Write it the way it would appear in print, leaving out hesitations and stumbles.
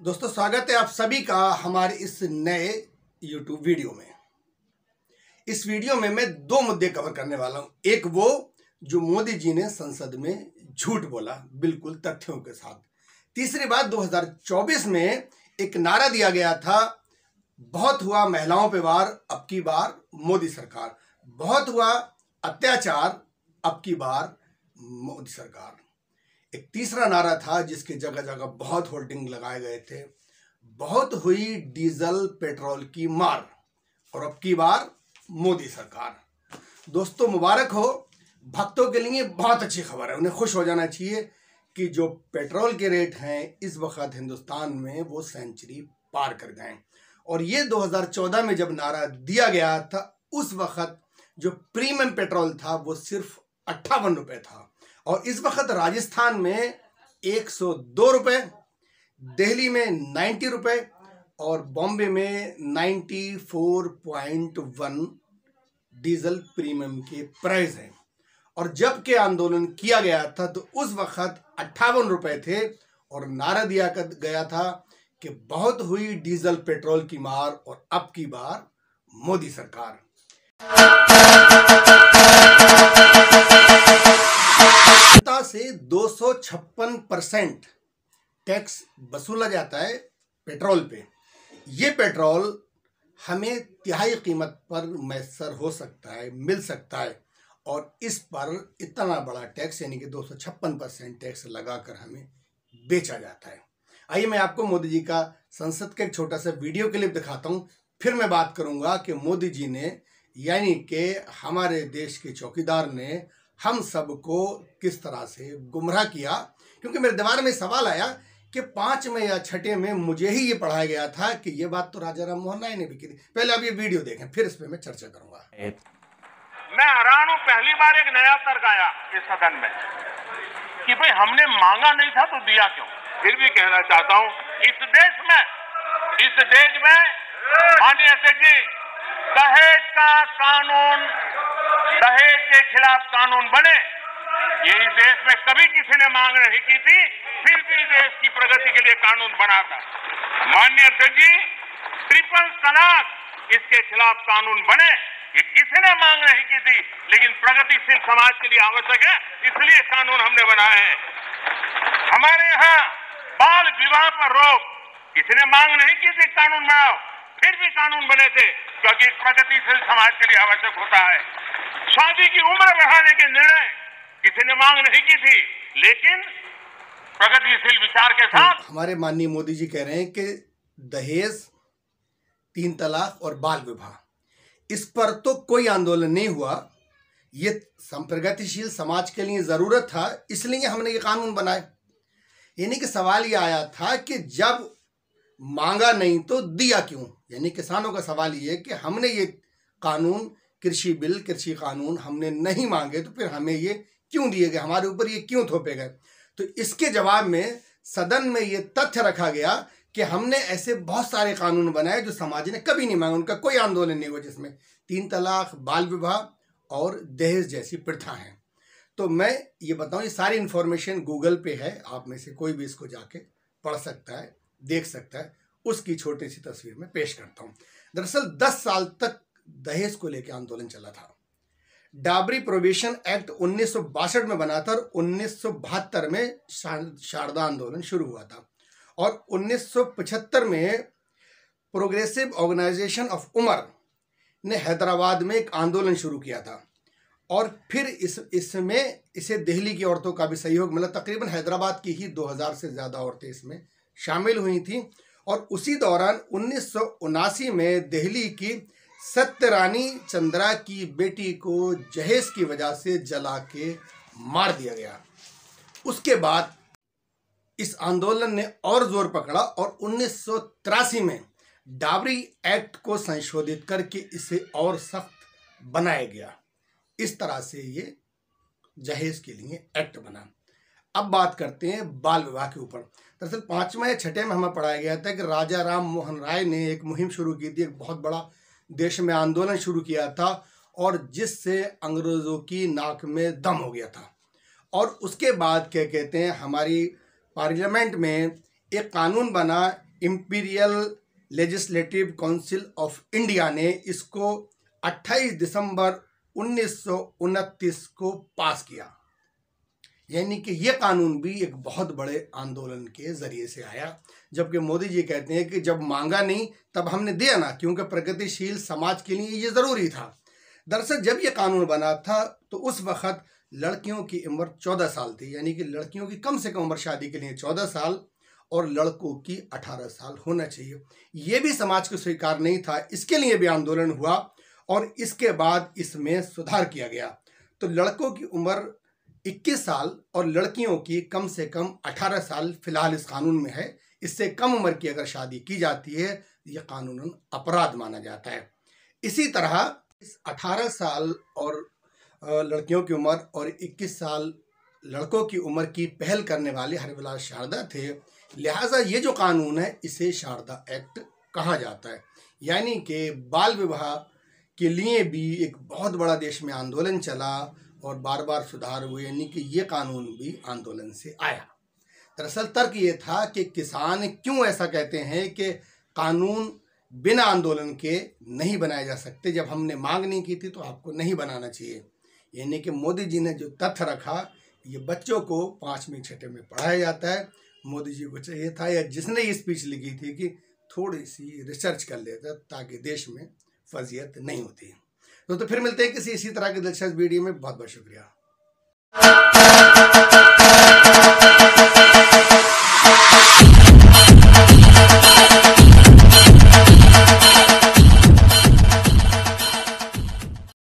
दोस्तों स्वागत है आप सभी का हमारे इस नए YouTube वीडियो में। इस वीडियो में मैं दो मुद्दे कवर करने वाला हूं। एक वो जो मोदी जी ने संसद में झूठ बोला बिल्कुल तथ्यों के साथ। तीसरी बात 2024 में एक नारा दिया गया था, बहुत हुआ महिलाओं पे वार अब की बार मोदी सरकार, बहुत हुआ अत्याचार अब की बार मोदी सरकार। एक तीसरा नारा था जिसके जगह जगह बहुत होर्डिंग लगाए गए थे, बहुत हुई डीजल पेट्रोल की मार और अब की बार मोदी सरकार। दोस्तों मुबारक हो, भक्तों के लिए बहुत अच्छी खबर है, उन्हें खुश हो जाना चाहिए कि जो पेट्रोल के रेट हैं इस वक्त हिंदुस्तान में वो सेंचुरी पार कर गए। और ये 2014 में जब नारा दिया गया था उस वक्त जो प्रीमियम पेट्रोल था वो सिर्फ 58 रुपये था और इस वक्त राजस्थान में 102 रुपये, दिल्ली में 90 रुपये और बॉम्बे में 94.1 डीजल प्रीमियम के प्राइस हैं। और जब के आंदोलन किया गया था तो उस वक्त 58 रुपये थे और नारा दिया गया था कि बहुत हुई डीजल पेट्रोल की मार और अब की बार मोदी सरकार। से 256% टैक्स वसूला जाता है पेट्रोल पे। ये पेट्रोल हमें तिहाई कीमत पर मैसर हो सकता है, मिल सकता है और इस पर इतना बड़ा टैक्स यानी कि 256% टैक्स लगाकर हमें बेचा जाता है। आइए मैं आपको मोदी जी का संसद का एक छोटा सा वीडियो क्लिप दिखाता हूं, फिर मैं बात करूंगा कि मोदी जी ने यानी कि हमारे देश के चौकीदार ने हम सबको किस तरह से गुमराह किया। क्योंकि मेरे दिमाग में सवाल आया कि 5 में या 6 में मुझे ही ये पढ़ाया गया था कि ये बात तो राजा राम मोहन राय ने भी की थी। पहले आप ये वीडियो देखें, फिर इस पे मैं चर्चा करूंगा। मैं हैरान हूं, पहली बार एक नया तर्क आया इस सदन में कि भाई हमने मांगा नहीं था तो दिया क्यों। फिर भी कहना चाहता हूं इस देश में माननीय अध्यक्ष जी, दहेज का कानून, दहेज के खिलाफ कानून बने, ये इस देश में कभी किसी ने मांग नहीं की थी, फिर भी देश की प्रगति के लिए कानून बना था। माननीय अध्यक्ष जी, ट्रिपल तलाक, इसके खिलाफ कानून बने, ये किसी ने मांग नहीं की थी, लेकिन प्रगतिशील समाज के लिए आवश्यक है, इसलिए कानून हमने बनाए हैं। हमारे यहाँ बाल विवाह पर रोक, किसी ने मांग नहीं की थी कानून बनाओ, फिर भी कानून बने थे, क्योंकि प्रगतिशील समाज के लिए आवश्यक होता है। शादी की उम्र बढ़ाने के निर्णय किसी ने मांग नहीं की थी, लेकिन प्रगतिशील विचार के साथ हमारे माननीय मोदी जी कह रहे हैं कि दहेज, 3 तलाक और बाल विवाह, इस पर तो कोई आंदोलन नहीं हुआ, ये प्रगतिशील समाज के लिए जरूरत था, इसलिए हमने ये कानून बनाए। यानी कि सवाल ये आया था कि जब मांगा नहीं तो दिया क्यों। यानी किसानों का सवाल ये है कि हमने ये कानून, कृषि बिल, कृषि कानून हमने नहीं मांगे तो फिर हमें ये क्यों दिए गए, हमारे ऊपर ये क्यों थोपे गए। तो इसके जवाब में सदन में ये तथ्य रखा गया कि हमने ऐसे बहुत सारे कानून बनाए जो समाज ने कभी नहीं मांगे, उनका कोई आंदोलन नहीं हुआ, जिसमें 3 तलाक, बाल विवाह और दहेज जैसी प्रथा हैं। तो मैं ये बताऊं, ये सारी इन्फॉर्मेशन गूगल पे है, आप में से कोई भी इसको जाके पढ़ सकता है, देख सकता है। उसकी छोटी सी तस्वीर में पेश करता हूं। दरअसल 10 साल तक दहेज को लेकर आंदोलन चला था। डाबरी प्रोहिबिशन एक्ट 1962 में बना था और 1972 में शारदा आंदोलन शुरू हुआ था और 1975 में प्रोग्रेसिव ऑर्गेनाइजेशन ऑफ उमर ने हैदराबाद में एक आंदोलन शुरू किया था और फिर इसमें इसे दिल्ली की औरतों का भी सहयोग मिला। तकरीबन हैदराबाद की ही 2000 से ज़्यादा औरतें इसमें शामिल हुई थीं और उसी दौरान 1979 में दिल्ली की सत्यरानी चंद्रा की बेटी को जहेज की वजह से जला के मार दिया गया। उसके बाद इस आंदोलन ने और जोर पकड़ा और 1983 में डाबरी एक्ट को संशोधित करके इसे और सख्त बनाया गया। इस तरह से ये जहेज के लिए एक्ट बना। अब बात करते हैं बाल विवाह के ऊपर। दरअसल 5वें या 6 में हमें पढ़ाया गया था कि राजा राम मोहन राय ने एक मुहिम शुरू की थी, एक बहुत बड़ा देश में आंदोलन शुरू किया था और जिससे अंग्रेज़ों की नाक में दम हो गया था। और उसके बाद क्या कहते हैं, हमारी पार्लियामेंट में एक कानून बना imperial legislative council of India ने इसको 28 दिसंबर 1929 को पास किया। यानी कि यह कानून भी एक बहुत बड़े आंदोलन के जरिए से आया, जबकि मोदी जी कहते हैं कि जब मांगा नहीं तब हमने दिया ना, क्योंकि प्रगतिशील समाज के लिए ये ज़रूरी था। दरअसल जब ये कानून बना था तो उस वक़्त लड़कियों की उम्र 14 साल थी, यानी कि लड़कियों की कम से कम उम्र शादी के लिए 14 साल और लड़कों की 18 साल होना चाहिए। ये भी समाज को स्वीकार नहीं था, इसके लिए भी आंदोलन हुआ और इसके बाद इसमें सुधार किया गया। तो लड़कों की उम्र 21 साल और लड़कियों की कम से कम 18 साल फिलहाल इस कानून में है। इससे कम उम्र की अगर शादी की जाती है यह कानूनन अपराध माना जाता है। इसी तरह इस 18 साल और लड़कियों की उम्र और 21 साल लड़कों की उम्र की पहल करने वाले हरिविलास शारदा थे, लिहाजा ये जो कानून है इसे शारदा एक्ट कहा जाता है। यानी कि बाल विवाह के लिए भी एक बहुत बड़ा देश में आंदोलन चला और बार बार सुधार हुए, यानी कि ये कानून भी आंदोलन से आया। दरअसल तर्क ये था कि किसान क्यों ऐसा कहते हैं कि कानून बिना आंदोलन के नहीं बनाए जा सकते, जब हमने मांग नहीं की थी तो आपको नहीं बनाना चाहिए। यानी कि मोदी जी ने जो तथ्य रखा ये बच्चों को 5वीं 6वीं में पढ़ाया जाता है। मोदी जी को चाहिए था या जिसने ये स्पीच लिखी थी कि थोड़ी सी रिसर्च कर लेता ताकि देश में फजीयत नहीं होती। तो फिर मिलते हैं किसी इसी तरह के दिलचस्प वीडियो में। बहुत बहुत शुक्रिया।